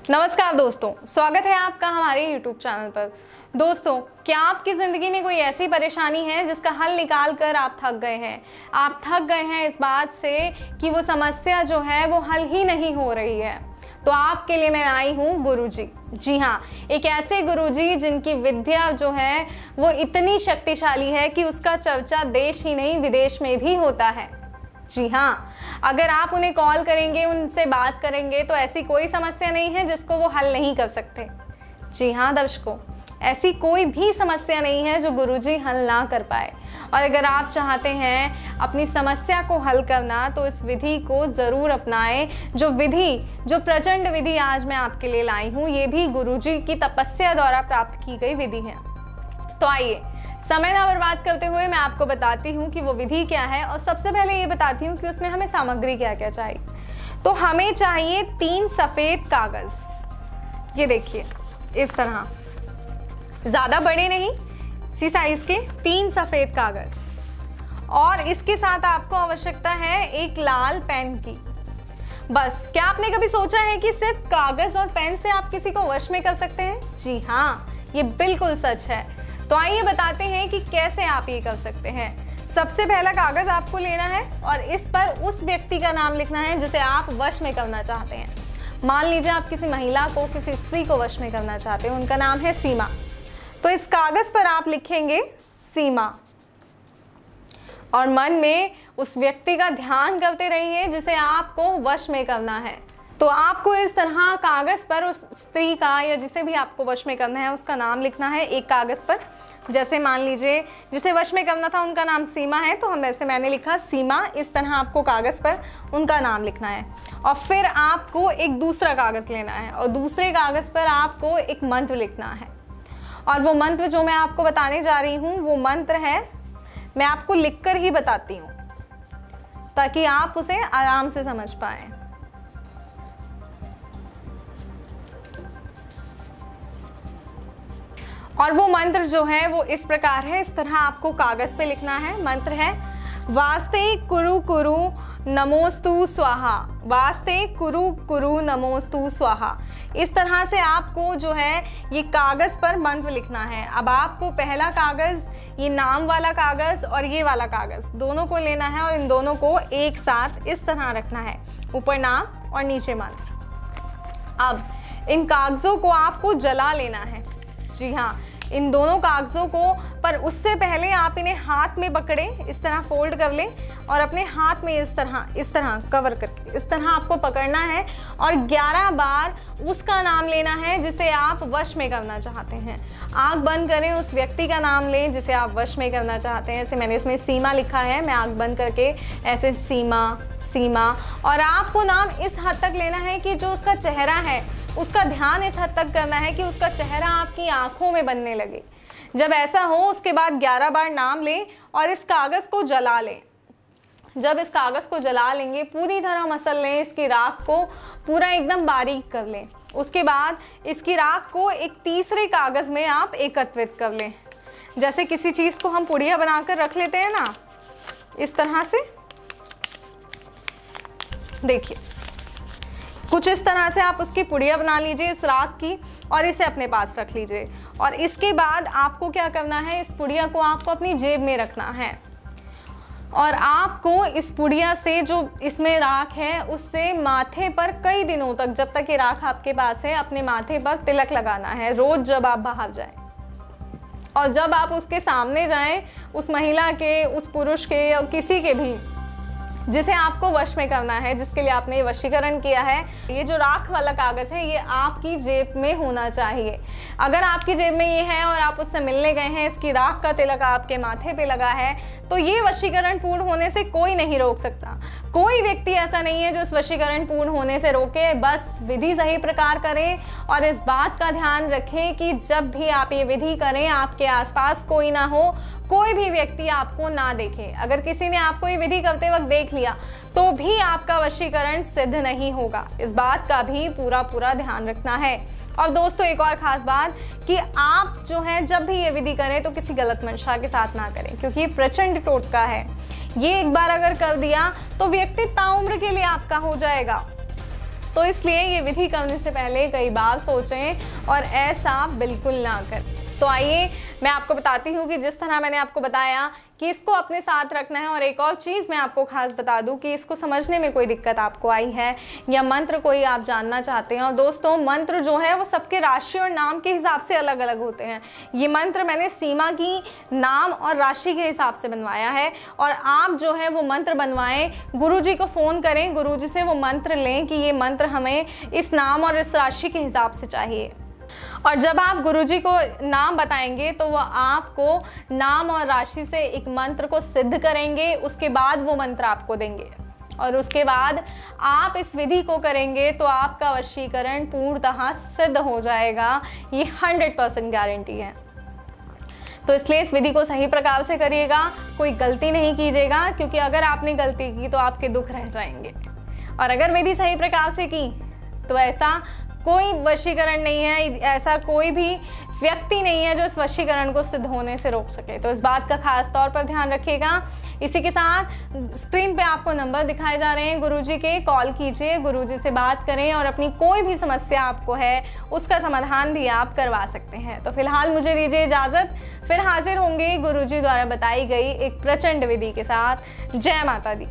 नमस्कार दोस्तों, स्वागत है आपका हमारे YouTube चैनल पर। दोस्तों, क्या आपकी ज़िंदगी में कोई ऐसी परेशानी है जिसका हल निकाल कर आप थक गए हैं? आप थक गए हैं इस बात से कि वो समस्या जो है वो हल ही नहीं हो रही है। तो आपके लिए मैं आई हूँ गुरुजी। जी हाँ, एक ऐसे गुरुजी जिनकी विद्या जो है वो इतनी शक्तिशाली है कि उसका चर्चा देश ही नहीं विदेश में भी होता है। जी हाँ, अगर आप उन्हें कॉल करेंगे, उनसे बात करेंगे तो ऐसी कोई समस्या नहीं है जिसको वो हल नहीं कर सकते। जी हाँ दर्शकों, ऐसी कोई भी समस्या नहीं है जो गुरुजी हल ना कर पाए। और अगर आप चाहते हैं अपनी समस्या को हल करना तो इस विधि को ज़रूर अपनाएं। जो प्रचंड विधि आज मैं आपके लिए लाई हूँ, ये भी गुरुजी की तपस्या द्वारा प्राप्त की गई विधि है। तो आइए, समय ना बर्बाद करते हुए मैं आपको बताती हूँ कि वो विधि क्या है। और सबसे पहले ये बताती हूँ कि उसमें हमें सामग्री क्या क्या चाहिए। तो हमें चाहिए 3 सफ़ेद कागज़। ये देखिए, इस तरह, ज़्यादा बड़े नहीं, इसी साइज़ के 3 सफ़ेद कागज़। और इसके साथ आपको आवश्यकता है एक लाल पेन की। बस, क्या आपने कभी सोचा है कि सिर्फ कागज़ और पेन से आप किसी को वश में कर सकते हैं? जी हाँ, ये बिल्कुल सच है। तो आइए बताते हैं कि कैसे आप ये कर सकते हैं। सबसे पहला कागज़ आपको लेना है और इस पर उस व्यक्ति का नाम लिखना है जिसे आप वश में करना चाहते हैं। मान लीजिए आप किसी महिला को, किसी स्त्री को वश में करना चाहते हैं, उनका नाम है सीमा। तो इस कागज़ पर आप लिखेंगे सीमा और मन में उस व्यक्ति का ध्यान करते रहिए जिसे आपको वश में करना है। तो आपको इस तरह कागज़ पर उस स्त्री का या जिसे भी आपको वश में करना है उसका नाम लिखना है एक कागज़ पर। जैसे मान लीजिए जिसे वश में करना था उनका नाम सीमा है, तो मैंने लिखा सीमा। इस तरह आपको कागज़ पर उनका नाम लिखना है। और फिर आपको एक दूसरा कागज़ लेना है और दूसरे कागज़ पर आपको एक मंत्र लिखना है। और वो मंत्र जो मैं आपको बताने जा रही हूँ वो मंत्र है, मैं आपको लिख कर ही बताती हूँ ताकि आप उसे आराम से समझ पाएँ। और वो मंत्र जो है वो इस प्रकार है, इस तरह आपको कागज़ पे लिखना है। मंत्र है वास्ते कुरु कुरु नमोस्तु स्वाहा। वास्ते कुरु कुरु नमोस्तु स्वाहा। इस तरह से आपको जो है ये कागज़ पर मंत्र लिखना है। अब आपको पहला कागज़, ये नाम वाला कागज़ और ये वाला कागज़ दोनों को लेना है और इन दोनों को एक साथ इस तरह रखना है, ऊपर नाम और नीचे मंत्र। अब इन कागज़ों को आपको जला लेना है। जी हाँ, इन दोनों कागज़ों को, पर उससे पहले आप इन्हें हाथ में पकड़ें, इस तरह फोल्ड कर लें और अपने हाथ में इस तरह कवर करके इस तरह आपको पकड़ना है और 11 बार उसका नाम लेना है जिसे आप वश में करना चाहते हैं। आँख बंद करें, उस व्यक्ति का नाम लें जिसे आप वश में करना चाहते हैं। जैसे मैंने इसमें सीमा लिखा है, मैं आँख बंद करके ऐसे सीमा सीमा। और आपको नाम इस हद तक लेना है कि जो उसका चेहरा है उसका ध्यान इस हद तक करना है कि उसका चेहरा आपकी आंखों में बनने लगे। जब ऐसा हो उसके बाद 11 बार नाम लें और इस कागज़ को जला लें। जब इस कागज़ को जला लेंगे, पूरी तरह मसल लें, इसकी राख को पूरा एकदम बारीक कर लें। उसके बाद इसकी राख को एक तीसरे कागज़ में आप एकत्रित कर लें। जैसे किसी चीज़ को हम पुड़िया बनाकर रख लेते हैं ना, इस तरह से देखिए, कुछ इस तरह से आप उसकी पुड़िया बना लीजिए इस राख की और इसे अपने पास रख लीजिए। और इसके बाद आपको क्या करना है, इस पुड़िया को आपको अपनी जेब में रखना है और आपको इस पुड़िया से, जो इसमें राख है, उससे माथे पर कई दिनों तक, जब तक ये राख आपके पास है, अपने माथे पर तिलक लगाना है रोज़ जब आप बाहर जाएं। और जब आप उसके सामने जाएं, उस महिला के, उस पुरुष के या किसी के भी जिसे आपको वश में करना है, जिसके लिए आपने वशीकरण किया है, ये जो राख वाला कागज़ है ये आपकी जेब में होना चाहिए। अगर आपकी जेब में ये है और आप उससे मिलने गए हैं, इसकी राख का तिलक आपके माथे पे लगा है, तो ये वशीकरण पूर्ण होने से कोई नहीं रोक सकता। कोई व्यक्ति ऐसा नहीं है जो इस वशीकरण पूर्ण होने से रोके। बस विधि सही प्रकार करें और इस बात का ध्यान रखें कि जब भी आप ये विधि करें आपके आसपास कोई ना हो, कोई भी व्यक्ति आपको ना देखे। अगर किसी ने आपको ये विधि करते वक्त देख लिया तो भी आपका वशीकरण सिद्ध नहीं होगा। इस बात का भी पूरा ध्यान रखना है। और दोस्तों, एक और ख़ास बात कि आप जो है जब भी ये विधि करें तो किसी गलत मंशा के साथ ना करें, क्योंकि ये प्रचंड टोटका है। ये एक बार अगर कर दिया तो व्यक्ति ताउम्र के लिए आपका हो जाएगा। तो इसलिए ये विधि करने से पहले कई बार सोचें और ऐसा बिल्कुल ना करें। तो आइए मैं आपको बताती हूँ कि जिस तरह मैंने आपको बताया कि इसको अपने साथ रखना है। और एक और चीज़ मैं आपको खास बता दूँ कि इसको समझने में कोई दिक्कत आपको आई है या मंत्र कोई आप जानना चाहते हैं। और दोस्तों, मंत्र जो है वो सबके राशि और नाम के हिसाब से अलग अलग होते हैं। ये मंत्र मैंने सीमा की नाम और राशि के हिसाब से बनवाया है। और आप जो है वो मंत्र बनवाएं, गुरुजी को फ़ोन करें, गुरुजी से वो मंत्र लें कि ये मंत्र हमें इस नाम और इस राशि के हिसाब से चाहिए। और जब आप गुरुजी को नाम बताएंगे तो वो आपको नाम और राशि से एक मंत्र को सिद्ध करेंगे, उसके बाद वो मंत्र आपको देंगे। और उसके बाद आप इस विधि को करेंगे तो आपका वशीकरण पूर्णतः सिद्ध हो जाएगा। ये 100% गारंटी है। तो इसलिए इस विधि को सही प्रकार से करिएगा, कोई गलती नहीं कीजिएगा, क्योंकि अगर आपने गलती की तो आपके दुख रह जाएंगे। और अगर विधि सही प्रकार से की तो ऐसा कोई वशीकरण नहीं है, ऐसा कोई भी व्यक्ति नहीं है जो इस वशीकरण को सिद्ध होने से रोक सके। तो इस बात का खास तौर पर ध्यान रखिएगा। इसी के साथ स्क्रीन पे आपको नंबर दिखाए जा रहे हैं गुरुजी के, कॉल कीजिए, गुरुजी से बात करें और अपनी कोई भी समस्या आपको है उसका समाधान भी आप करवा सकते हैं। तो फिलहाल मुझे दीजिए इजाज़त, फिर हाजिर होंगे गुरुजी द्वारा बताई गई एक प्रचंड विधि के साथ। जय माता दी।